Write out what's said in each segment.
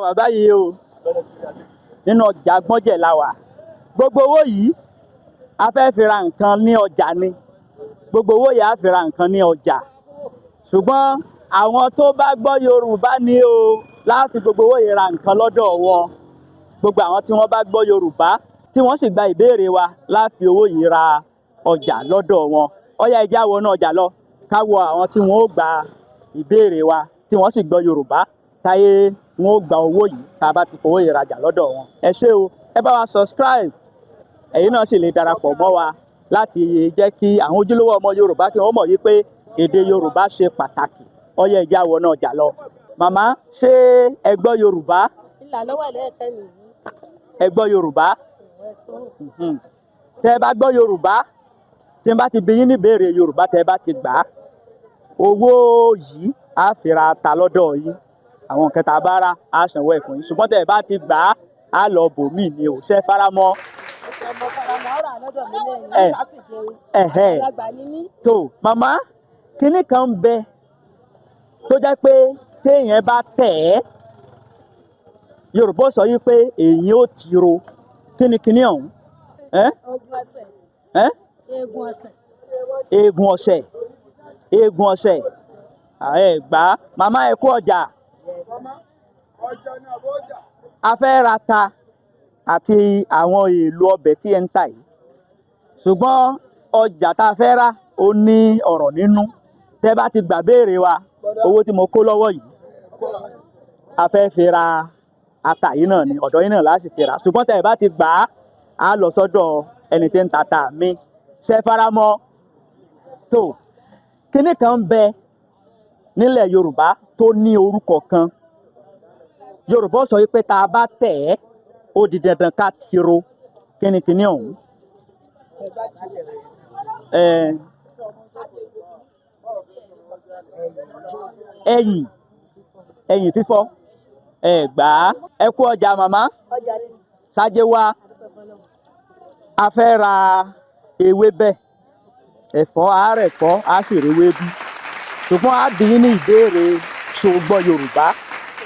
wà báyìí o nínú ọjà Gbọ́njẹ̀ la wà. Gbogbo owó yìí a fẹ́ fi ra nǹkan ní ọjà ni. Gbogbo owó yìí a fi ra nǹkan ní ọjà. Ṣùgbọ́n àwọn tó bá gbọ́ Yorùbá ni o láti gbogbo owó yìí ra nǹkan lọ́dọ̀ wọn. Gbogbo àwọn tí wọ́n bá gbọ́ Yorùbá tí wọ́n sì gba ìbéèrè wa láti owó yìí ra ọjà lọ́dọ̀ wọn. Ó yá ẹ já wọnú ọjà lọ ká wo àwọn tí wọ́n ó gba ìbéèrè wa tí wọ́n sì gbọ́ Yorùbá táyé wọn ó gba owó yìí tá a bá ti fowó yìí rajà lọ́dọ̀ wọn. Ẹ ṣé o, ẹ bá wa subscribe. Ẹ̀yin náà sì lè darapọ̀ mọ́ wa láti jẹ́ kí àwọn ojúlówó ọmọ Yorùbá kí wọ́n mọ̀ wípé èdè Yorùbá ṣe pàtàkì. Ó yá ẹ já wọnú ọjà lọ. Màmá, ṣé ẹ gbọ́ Yorùbá? Ẹ gbọ́ Yorùbá? Tẹ́ ẹ bá gbọ́ Yorùbá, tí n bá ti bi yín ní ìbéèrè Yorùbá tẹ́ ẹ bá ti gbà á, owó yìí á fi ra ata lọ́dọ̀ yín. Àwọn nǹkan tá a bá rà á sanwó ẹ̀ fún yín. Ṣùgbọ́n tẹ́ ẹ bá ti gbà á, á lọ bòmíì ni o. Ṣé ẹ faramọ́? Tó màmá, kinní kan ń bẹ tó jẹ́ pé téèyàn bá tẹ̀ ẹ́, Yorùbá sọ yí pé èyí ó tiro. Kí ni kinní ọ̀hún? Eegun ọ̀sẹ̀. Eegun ọ̀sẹ̀. Ẹ gbà á. Màmá ẹ kú ọjà. A fẹ́ ra ata àti àwọn èlò ọbẹ̀ tí ẹ ń tà yìí. Ṣùgbọ́n ọjà tá a fẹ́ rà ó ní ọ̀rọ̀ nínú. Tẹ́ bá ti gbà béèrè wa, owó tí mo kó lọ́wọ́ yìí, a fẹ́ fi ra ata yìí náà ni, ọ̀dọ̀ yín náà láti fi rà. Ṣùgbọ́n tẹ́ ẹ bá ti gbà á lọ sọ́dọ̀ ẹni tí ń ta ata mi. Ṣé ẹ faramọ́? Tó kinní kan ń bẹ nílẹ̀ Yorùbá tó ní orúkọ kan. Yorùbá sọ wípé tá a bá tẹ̀ ẹ́, ó di dandan ká tiro. Kí ni kinní ọ̀hún? Ẹyìn. Ẹyìn fífọ́. Ẹ gbà á. Ẹ kú ọjà màmá. Sájé wá. A fẹ́ ra ewébẹ̀. Ẹ̀fọ́ àárẹ̀fọ́ á sì rí ewédú. Ṣùgbọ́n á bi yín ní ìbéèrè ṣó gbọ́ Yorùbá.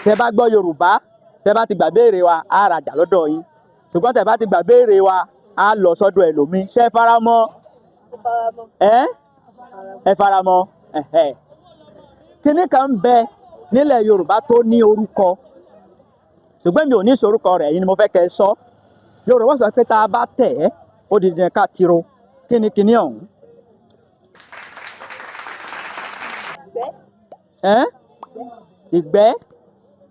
Tẹ́ bá gbọ́ Yorùbá, tẹ́ bá ti gbà béèrè wa, á rajà lọ́dọ̀ yín. Ṣùgbọ́n tẹ́ bá ti gbà béèrè wa, á lọ sọ́dọ̀ ẹlòmíì. Ṣé ẹ faramọ́? Ẹ faramọ́? Kinní kan ń bẹ nílẹ̀ Yorùbá tó ní orúkọ. Ṣùgbọ́n mi ò ní sorúkọ rẹ̀, ẹ̀yin ni mo fẹ́ kẹ́ ẹ sọ. Yorùbá sọ pé tá a bá tẹ̀ ẹ́, ó di dandan ká tiro. Kí ni kinní ọ̀hún? Ìgbẹ́.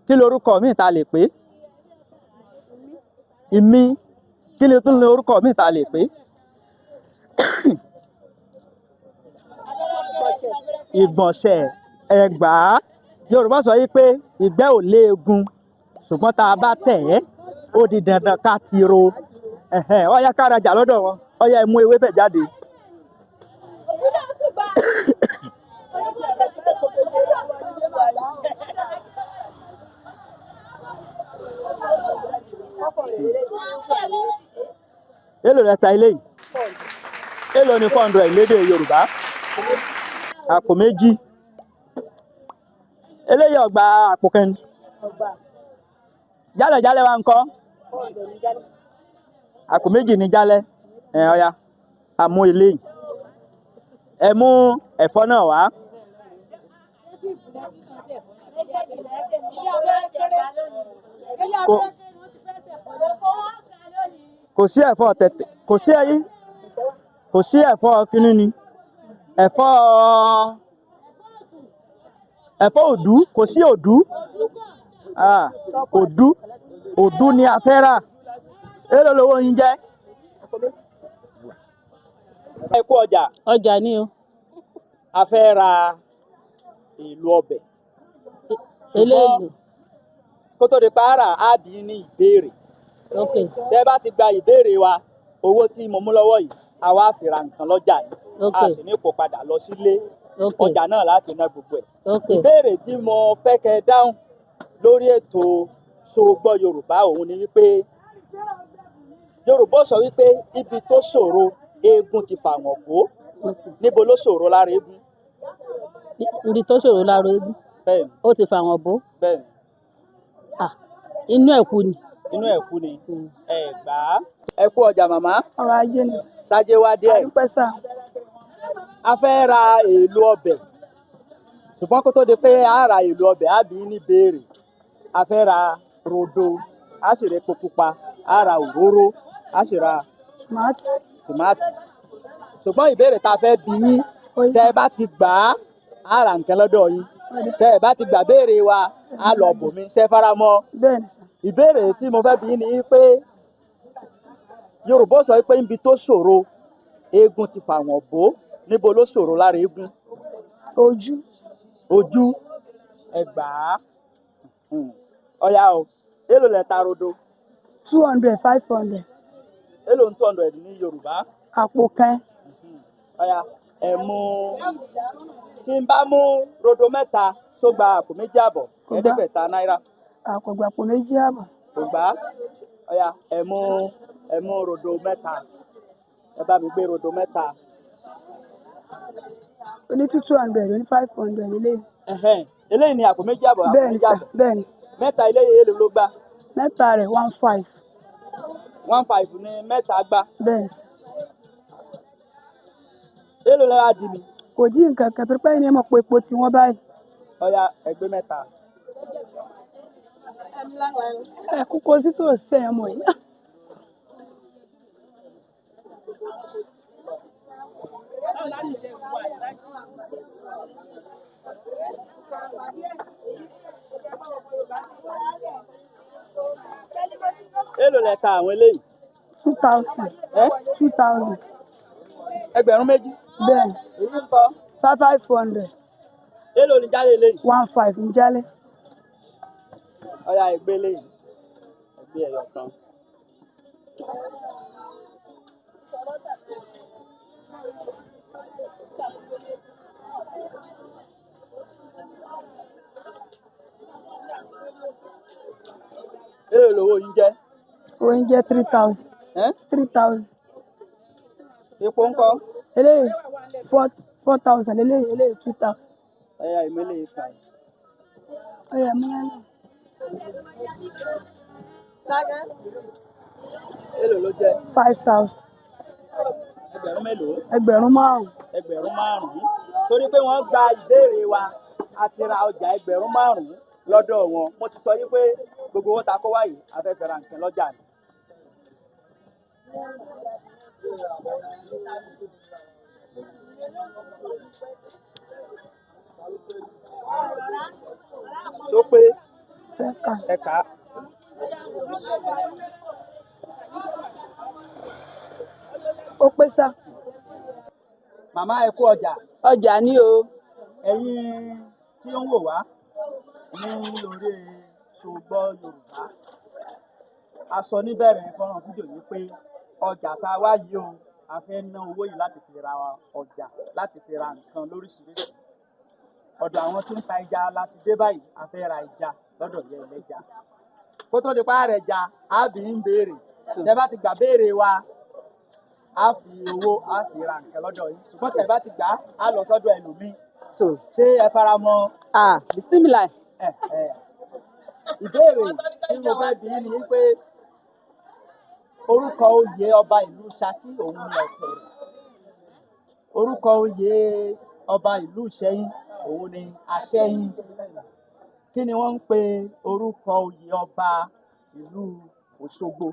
Kí lorúkọ míì tá a lè pè é? Ìmí. Kí ni tún ní orúkọ míì tá a lè pè é? Ìgbọ̀nsẹ̀. Ẹ gbà á. Yorùbá sọ yí pé ìgbẹ́ ò léegun, ṣùgbọ́n tá a bá tẹ̀ ẹ́, ó di dandan ká tiro. Ó yá ká rajà lọ́dọ̀ wọn. Ó yá ẹ mú ewébẹ̀ jáde. Èló lẹ ta ilé yìí? Èló ni 400 lédè Yorùbá? Àpò méjì. Eléyìí ọgbà àpò kan. Jálẹ̀ wa ńkọ́? Àpò méjì ni jálẹ̀. Ó yá, a mú eléyìí. Ẹ mú ẹ̀fọ́ náà wá. Kò sí ẹ̀fọ́ tẹ̀tẹ̀, kò sí ẹyí, kò sí ẹ̀fọ́ kínní ni. Ẹ̀fọ́ òdú, kò sí òdú. Òdú ni a fẹ́ rà. Èló lowó yín jẹ́? Ẹ kú ọjà. Ọjà ni o. A fẹ́ ra èlò ọbẹ̀. Eléèlò. Kó tó di pààrà, á bí yín ní ìbéèrè. Tẹ́ bá ti gba ìbéèrè wa, owó tí mo mú lọ́wọ́ yìí, a wá fi ra nǹkan lọ́jà ni. A sì ní kó padà lọ sílé. Ọjà náà láti ná gbogbo ẹ̀. Ìbéèrè tí mo fẹ́ kẹ́ dáhùn lórí ètò Ṣó Gbọ́ Yorùbá òun ni wípé Yorùbá sọ wípé ibi tó ṣòro eégún ti fà wọ́n kó. Níbo ló ṣòro lára eégún? Ibi tó ṣòro lára eégún. Bẹ́ẹ̀ni. Ó ti fà wọ́n bó. Bẹ́ẹ̀ni. inú ẹ̀ kú ni. inú ẹ̀ kú ni ẹ gbà á. ẹ kú ọjà màmá. ọrọ̀ ajé ni. sájé wá díẹ̀. àdúpẹ́ sà. a fẹ́ ra èlò ọbẹ̀ ṣùgbọ́n kó tó di pé a ra èlò ọbẹ̀ á bí ní béèrè. a fẹ́ ra rodo a sì ra epo pupa a ra òróró a sì ra tòmátì. ṣùgbọ́n ìbéèrè tá a fẹ́ bi yín tẹ́ ẹ bá ti gbà á ra nǹkan lọ́dọ̀ yín tẹ́ ẹ bá ti gbà béèrè wa á lọ bòmí ṣe faramọ́. bẹ́ẹ̀ni sà. ìbéèrè tí mo fẹ́ bi yín ni pé Yorùbá sọ pé níbi tó ṣòro eégún ti fà wọ́n bò níbo ló ṣòro lára eégún. ojú ẹ gbà á. ọ̀yá o èló lẹ ta rodo. 200 500. èló ń 200 ní Yorùbá. àpò kan. ọ̀yá ẹ mú tí n bá mú rodo mẹ́ta tó gba àpò méjì àbọ̀ ẹ̀ẹ́dẹ́gbẹ̀ta náírà. àpògbà àpò méjì àbọ̀. kò gbà á. ọ̀yá ẹ mú rodo mẹ́ta ẹ bá mi gbé rodo mẹ́ta. oní 200 oní 500 eléyìí. eléyìí ni àpò méjì àbọ̀. bẹ́ẹ̀ni sà bẹ́ẹ̀ni. mẹ́ta eléyìí èlò ló gbà. mẹ́ta rẹ̀ 15. 15 ni mẹ́ta gbà. bẹ́ẹ̀ni sà. èlò lọ́wọ́ di mi. kò jí nǹkan kan tó pẹ́ ní ẹ mọ̀ pé epo tí wọ́n báyìí. ọ̀yá ẹgbẹ́ mẹ́ta. ẹ kúkọ sí tó sẹ́yìn ọmọ yìí. èlò lẹ ta àwọn eléyìí. 2000. 2000. ẹgbẹ̀rún méjì. bẹ́ẹ̀ni. èyí ń kọ́. 500. èlò ní jálè eléyìí. 15 ń jálè. ọ̀yá ẹgbẹ́ eléyìí ẹgbẹ́ ẹ̀yọ̀ kan. èlò lówó yín jẹ́. owó yín jẹ́ 3000. 3000. epo ń kọ́. eléyìí 4000 eléyìí 2000. ẹ̀yà ìmọ̀lẹ̀ yìí kàn. ọ̀yà mọ́lá. èlò ló jẹ́. 5000. ẹgbẹ̀rún mélòó. ẹgbẹ̀rún márùn-ún. ẹgbẹ̀rún márùn-ún torí pé wọ́n gba ìbéèrè wa a ti ra ọjà ẹgbẹ̀rún márùn-ún lọ́dọ̀ wọn. mo ti sọ yín pé gbogbo owó ta kó wáyé a fẹ́ fẹ́ ra nǹkan lọ́jà ni. tó pé ẹ̀ka. ó pé sá. màmá ẹ kú ọjà. ọjà ni o. ẹ̀yin tí ó ń wò wá ní orí Ṣògbọ́ Yorùbá a sọ níbẹ̀rẹ̀ fọ́nrán fídíò yìí pé ọjà tá a wá yìí o a fẹ́ ná owó yìí láti fi ra ọjà láti fi ra nǹkan lóríṣiríṣi. ọ̀dọ̀ àwọn tí ń ta ẹja láti dé báyìí a fẹ́ ra ẹja lọ́dọ̀ yẹ ẹlẹ́ja. kó tó di pa rẹ̀ ja á bì í ń béèrè tẹ́ bá ti gbà béèrè wa á fi owó á fi ra nǹkan lọ́dọ̀ yìí ṣùgbọ́n tẹ́ bá ti gbà á lọ sọ́dọ̀ ẹlòmíì. ṣé ẹ fara mọ́. bisimilá. ìbéèrè tí mo fẹ́ bi ni pé orúkọ oyè ọba ìlú Ṣakí òun ni Ọ̀kẹ̀rẹ̀. orúkọ oyè ọba ìlú Ìṣẹ́yìn òun ni Aṣẹ́yìn. kí ni wọ́n ń pe orúkọ oyè ọba ìlú Òṣogbo.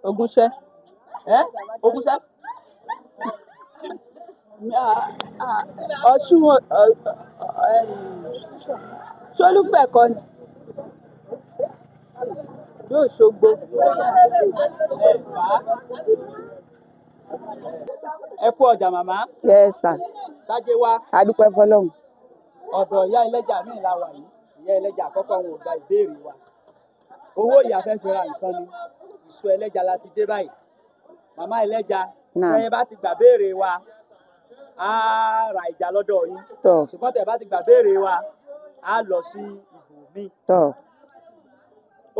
Ògúnṣẹ́. Ògúnṣẹ́. Ọ̀ṣun Ṣolúfẹ̀ kọ́ ni yóò Ṣogbo. ẹ kú ọjà màmá. yes sir. sájé wá. adúpẹ́ fọlọ́run. ọ̀dọ̀ ìyá ẹlẹ́jà míì la wà yìí. ìyá ẹlẹ́jà àkọ́kọ́ wọn ò gba ìbéèrè wa. owó ìyá fẹ́ fi ra nǹkan ni ìṣó ẹlẹ́jà la ti dé báyìí. màmá ẹlẹ́jà tẹ́yìn bá ti gbà béèrè wa á ra ìjà lọ́dọ̀ yín. ṣùgbọ́n tẹ́ bá ti gbà béèrè wa á lọ sí ibòmíì.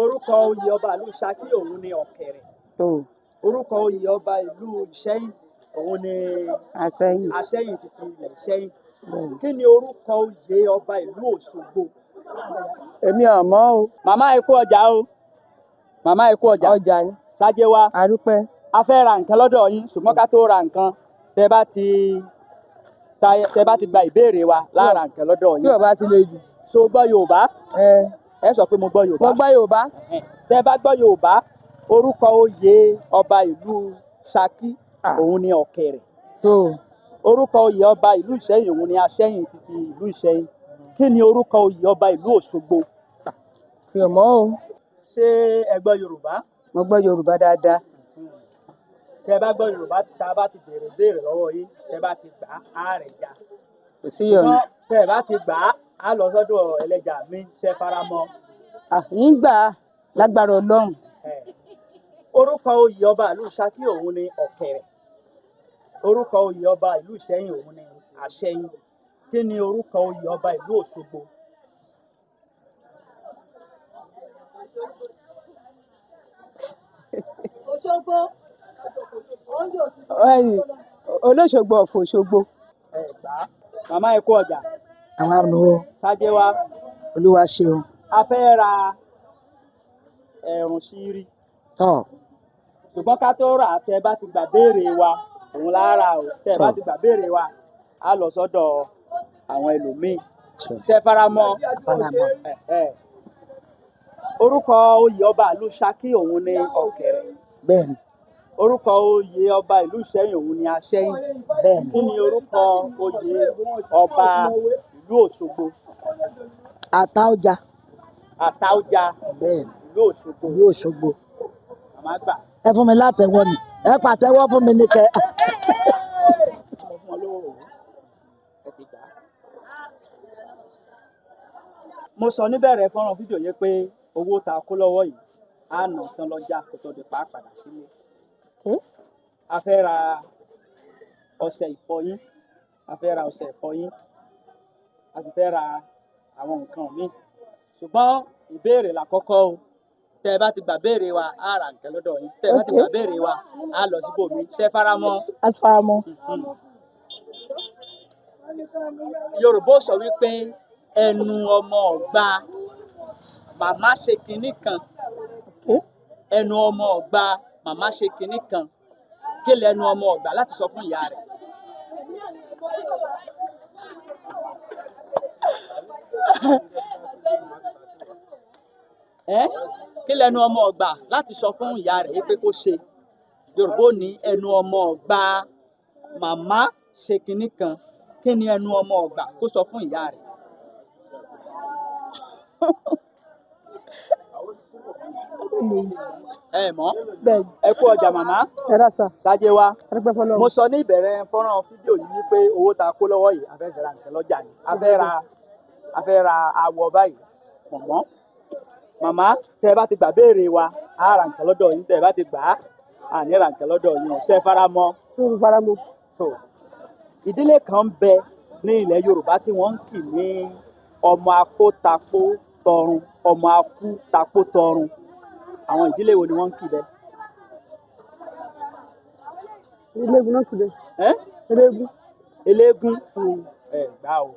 orúkọ oyè ọba ìlú Ṣakí òun ni Ọ̀kẹ̀rẹ̀. orúkọ oyè ọba ìlú Ìṣẹ́yìn òun ni Aṣẹ́yìn títí ilẹ̀ Ìṣẹ́yìn. kí ni orúkọ oyè ọba ìlú Òṣogbo. èmi ò mọ̀ o. màmá ẹ kú ọjà o màmá ẹ kú ọjà ọjà ni ṣáájé wa àdúpẹ́. a fẹ́ ra nǹkan lọ́dọ̀ yín ṣùgbọ́n ká tó ra nǹkan tẹ bá ti gba ìbéèrè wa lára nǹkan lọ́dọ̀ tí yín ò bá ti le jù. so gbọ́ Yorùbá ẹ ẹ sọ pé mo gbọ́ mo Yorùbá gbọ́ Yorùbá. tẹ bá gbọ́ Yorùbá orúkọ oyè ọba ìlú Ṣakí òun ni Ọ̀kẹ̀rẹ̀ tó orúkọ oyè ọba ìlú Ìṣẹ̀yìn òun ni Aṣẹ́yìn títí ìlú Ìṣẹ̀yìn kí ni orúkọ oyè ọba ìlú Òṣogbo fi ò mọ̀ o. ṣé ẹ gbọ́ Yorùbá mo gbọ́ Yorùbá dáadáa. tẹ bá gbọ́ Yorùbá tá a bá ti béèrè lọ́wọ́ yín tẹ bá ti gbà á rẹ̀ já kò sí yọ̀nù. ṣùgbọ́n tẹ bá ti gbà á lọ sọ́dọ̀ ẹlẹ́jà mi ṣe faramọ́ yín gbà á lágbára Ọlọ́run. orúkọ oyè ọba ìlú Ṣakí òun ni Ọ̀kẹ̀rẹ̀ orúkọ oyè ọba ìlú Ìṣẹ̀yìn òun ni Àṣẹyìn kí ni orúkọ oyè ọba ìlú Òṣogbo ẹ̀yìn Olóṣogbo ọ̀fọ̀ Òṣogbo. ẹ gbà á màmá ẹ kú ọjà àwa nù o. ṣáájé wa olúwa ṣeun. a fẹ́ ra ẹ̀rùn ṣírí tọ́ ṣùgbọ́n ká tó rà á tẹ bá ti gbà béèrè wa òun lára o tẹ bá ti gbà béèrè wa á lọ sọ́dọ̀ àwọn ẹlòmíín ṣe faramọ́ faramọ́. orúkọ oyè ọba ìlú Ṣakí òun ni Ọ̀kẹ̀rẹ̀ bẹ́ẹ̀ni orúkọ oyè ọba ìlú Ìṣẹ̀yìn òun ni Aṣẹ́yìn bẹ́ẹ̀ni. kí ni orúkọ oyè ọba ìlú Òṣogbo àtàọjà Àtaọ́jà bẹ́ẹ̀ni ìlú Òṣogbo ìlú Òṣogbo. màmá gbà ẹ fún mi látẹ̀wọ́ ni ẹ pàtẹ́wọ́ fún mi ní kẹ. mo fún ọ lówó ẹ ti gbà á. mo sọ níbẹ̀rẹ̀ fọ́nrán fídíò yẹn pé owó tá a kó lọ́wọ́ yìí á nà tán lọ́jà kó tó di pa á padà sílé. a fẹ́ ra ọṣẹ ìfọyín a fẹ́ ra ọṣẹ ìfọyín a sì fẹ́ ra àwọn nǹkan míì ṣùgbọ́n ìbéèrè làkọ́kọ́ o tẹ́ ẹ bá ti gbà béèrè wa á ra nǹkan lọ́dọ̀ yín tẹ́ ẹ bá ti gbà béèrè wa á lọ síbòmí ṣé ẹ faramọ́. a ti fara mọ́. Yorùbá sọ wípé ẹnu ọmọ ọ̀gbà màmá ṣe kinní kan ẹnu ọmọ ọ̀gbà màmá ṣe kinní kan kí lẹnu ọmọ ọ̀gbà láti sọ fún ìyá rẹ̀. kí lẹnu ọmọ ọ̀gbà láti sọ fún ìyá rẹ̀ pé kó ṣe Yorùbá ò ní ẹnu ọmọ ọ̀gbà màmá ṣe kinní kan kí ni ẹnu ọmọ ọ̀gbà kó sọ fún ìyá rẹ̀. ẹ mọ̀ bẹ́ẹ̀ni ẹ kú ọjà màmá ẹ rà sà. ṣáájé wa àdúpẹ́ fọlọ́run. mo sọ ní ìbẹ̀rẹ̀ fọ́nrán fídíò yìí wípé owó tá a kó lọ́wọ́ yìí a fẹ́ ra nǹkan lọ́jà ni a fẹ́ ra awọ báyìí mọ̀mọ́ màmá tẹ́ ẹ bá ti gbà béèrè wa á ra nǹkan lọ́dọ̀ yín tẹ́ ẹ bá ti gbà á ní ra nǹkan lọ́dọ̀ yín ọ̀sẹ̀ faramọ́. tó fi fara mọ́. So, ìdílé kan ń bẹ ní ilẹ̀ Yorùbá tí wọ́n ń kì ní ọmọ akó tapó tọrun ọmọ akú tapó tọrun àwọn ìdílé wo ni wọ́n ń kì bẹ́ẹ̀. eléegun náà kù dé. ẹ́ eléegun. eléégún ẹ gbà o